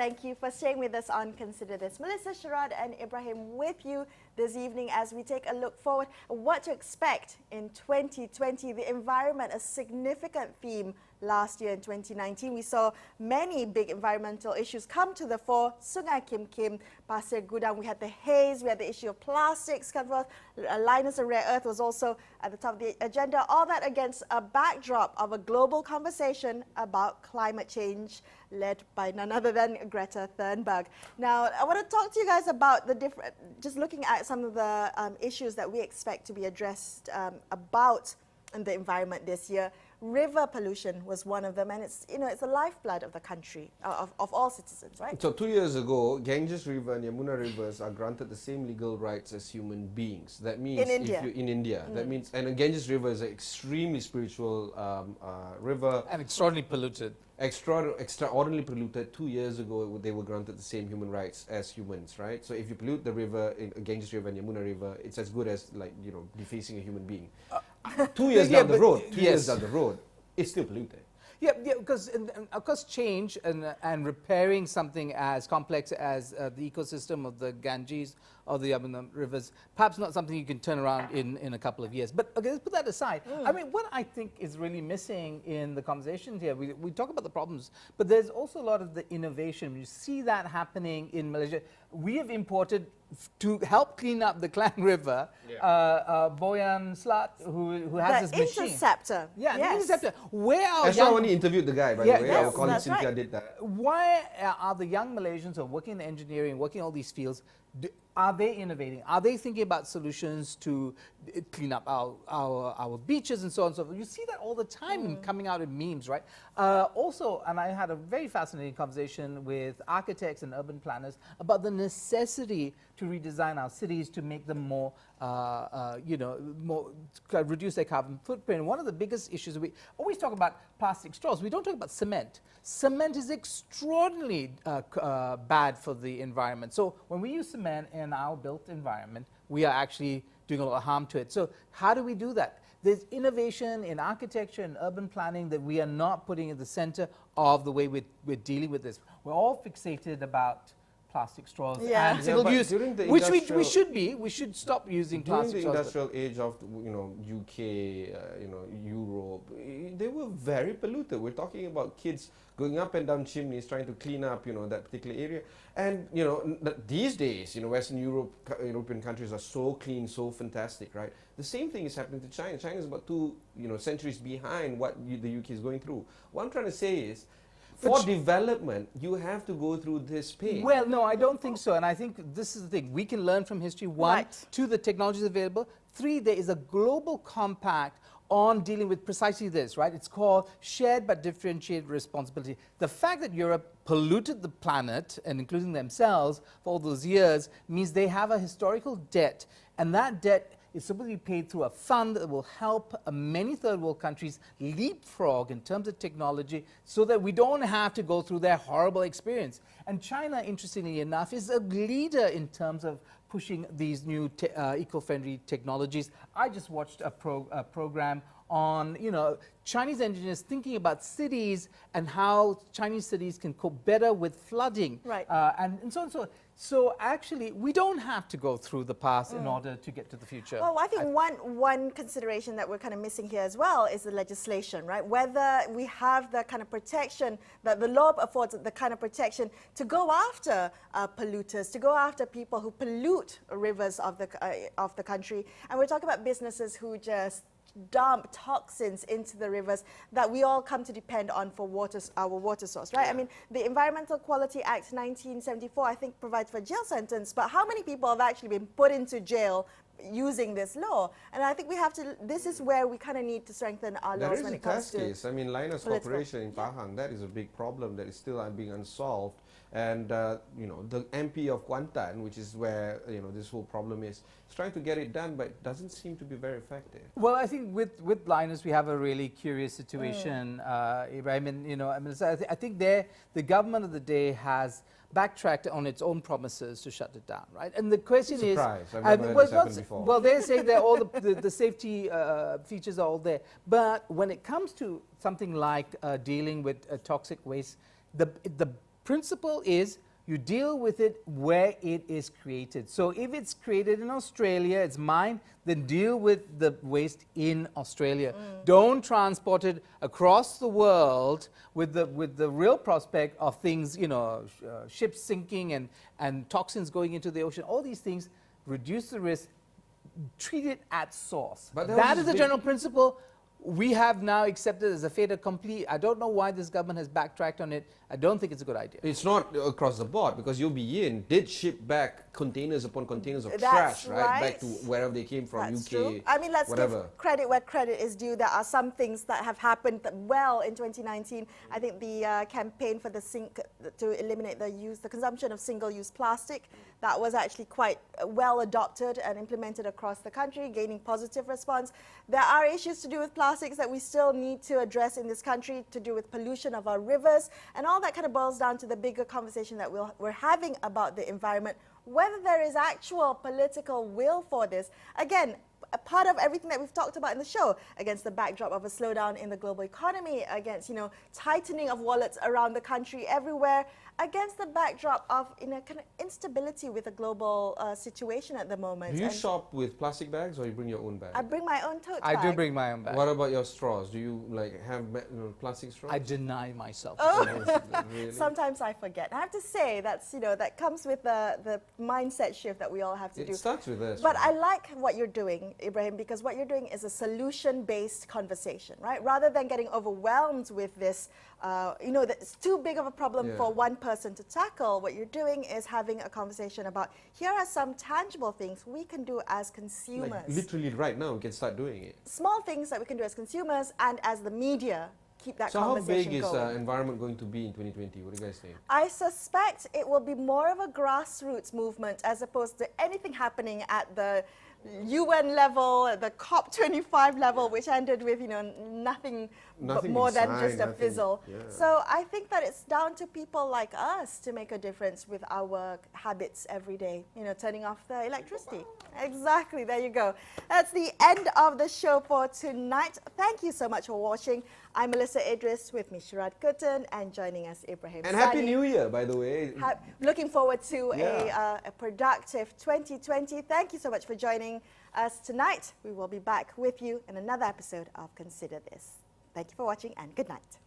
Thank you for staying with us on Consider This. Melisa, Sharaad and Ibrahim with you this evening as we take a look forward at what to expect in 2020. The environment, a significant theme last year in 2019. We saw many big environmental issues come to the fore. Sungai Kim Kim, Pasir Gudang, we had the haze, we had the issue of plastics come forth. Linus and rare earth was also at the top of the agenda. All that against a backdrop of a global conversation about climate change led by none other than Greta Thunberg. Now, I want to talk to you guys about the different, just looking at some of the issues that we expect to be addressed about the environment this year. River pollution was one of them, and it's the lifeblood of the country, of all citizens, right? So 2 years ago, Ganges River and Yamuna rivers are granted the same legal rights as human beings. That means in India, that means, and Ganges River is an extremely spiritual river and extraordinarily polluted. Extraordinarily polluted. 2 years ago, they were granted the same human rights as humans, right? So if you pollute the river, Ganges River and Yamuna River, it's as good as defacing a human being. 2 years down the road, 2 years down the road, it's still polluted. Yeah, because of course change and repairing something as complex as the ecosystem of the Ganges or the Yamuna rivers, perhaps not something you can turn around in a couple of years. But okay, let's put that aside. I mean, what I think is really missing in the conversation here, we talk about the problems, but there's also a lot of the innovation. You see that happening in Malaysia. We have imported, to help clean up the Klang River, Boyan Slat, who has this machine. Interceptor. Yeah, the interceptor. Where are Astro only interviewed the guy, by the way. Our colleague Cynthia did that. Why are the young Malaysians who are working in engineering, working in all these fields, are they innovating? Are they thinking about solutions to clean up our beaches and so on and so forth? You see that all the time coming out in memes, right? Also, and I had a very fascinating conversation with architects and urban planners about the necessity to redesign our cities to make them more, reduce their carbon footprint. One of the biggest issues, we always talk about plastic straws. We don't talk about cement. Cement is extraordinarily bad for the environment. So when we use cement in our built environment, we are actually doing a lot of harm to it. So how do we do that? There's innovation in architecture and urban planning that we are not putting at the center of the way we're dealing with this. We're all fixated about plastic straws and single use, which we should be. We should stop using plastic straws. During the industrial age of UK, Europe, they were very polluted. We're talking about kids going up and down chimneys trying to clean up that particular area. And these days, Western European countries are so clean, so fantastic, right? The same thing is happening to China. China is about 2 centuries behind what the UK is going through. What I'm trying to say is, for development, you have to go through this pain. Well, no, I don't think so. And I think this is the thing. We can learn from history. One, two, the technology is available. Three, there is a global compact on dealing with precisely this, right? It's called shared but differentiated responsibility. The fact that Europe polluted the planet, and including themselves, for all those years, means they have a historical debt. And that debt is supposed to be paid through a fund that will help many third world countries leapfrog in terms of technology so that we don't have to go through their horrible experience. And China, interestingly enough, is a leader in terms of pushing these new eco-friendly technologies. I just watched a program on Chinese engineers thinking about cities and how Chinese cities can cope better with flooding, and so on and so on. So actually, we don't have to go through the past in order to get to the future. Well, I think one consideration that we're kind of missing here as well is the legislation, right? Whether we have the kind of protection that the law affords, the kind of protection to go after polluters, to go after people who pollute rivers of the country. And we're talking about businesses who just dump toxins into the rivers that we all come to depend on for our water source, right? I mean, the Environmental Quality Act 1974, I think, provides for a jail sentence, but how many people have actually been put into jail using this law? And I think we have to, this is where we kind of need to strengthen our laws when it comes to case. I mean, Linus Corporation in Pahang, that is a big problem that is still being unsolved. And the MP of Kuttan, which is where this whole problem is trying to get it done, but it doesn't seem to be very effective. Well, I think with Linus, we have a really curious situation, Ibrahim. And I think the government of the day has backtracked on its own promises to shut it down, right? And the question is, I've never heard this happen before. Well, they say that all the safety features are all there, but when it comes to something like dealing with toxic waste, the principle is you deal with it where it is created. So if it's created in Australia, it's mined, then deal with the waste in Australia. Don't transport it across the world with the real prospect of things, you know, ships sinking and toxins going into the ocean. All these things reduce the risk, treat it at source. But that is the general principle. We have now accepted as a fait accompli. I don't know why this government has backtracked on it. I don't think it's a good idea. It's not across the board because UBN did ship back containers upon containers of That's trash, right? Back right. to wherever they came from, That's UK, true. I mean, let's whatever. give credit where credit is due. There are some things that have happened well in 2019. I think the campaign for to eliminate the consumption of single-use plastic, that was actually quite well adopted and implemented across the country, gaining positive response. There are issues to do with plastics that we still need to address in this country, to do with pollution of our rivers, and all that kind of boils down to the bigger conversation that we're having about the environment, whether there is actual political will for this. Again, a part of everything that we've talked about in the show, against the backdrop of a slowdown in the global economy, against, you know, tightening of wallets around the country everywhere, against the backdrop of, you know, kind of instability with the global situation at the moment. Do you And shop with plastic bags or you bring your own bag? I bring my own tote I bag. do bring my own bag. What about your straws? Do you like have plastic straws? I deny myself. Really? Sometimes I forget. I have to say that's, you know, that comes with the mindset shift that we all have to do. It starts with this. But right? I like what you're doing, Ibrahim, because what you're doing is a solution-based conversation, right? Rather than getting overwhelmed with this, you know, that it's too big of a problem Yeah. for one person to tackle. What you're doing is having a conversation about, here are some tangible things we can do as consumers. Like literally right now, we can start doing it. Small things that we can do as consumers and as the media keep that So how conversation big is going. environment going to be in 2020? What do you guys think? I suspect it will be more of a grassroots movement as opposed to anything happening at the UN level, the COP25 level, which ended with, you know, nothing Nothing more being than signed, just a nothing- fizzle. yeah. So I think that it's down to people like us to make a difference with our habits every day, you know, turning off the electricity. Exactly, there you go. That's the end of the show for tonight. Thank you so much for watching. I'm Melisa Idris, with me Sharaad Kuttan, and joining us Ibrahim And Happy Sani. New Year, by the way. Looking forward to Yeah. a productive 2020. Thank you so much for joining us tonight. We will be back with you in another episode of Consider This. Thank you for watching and good night.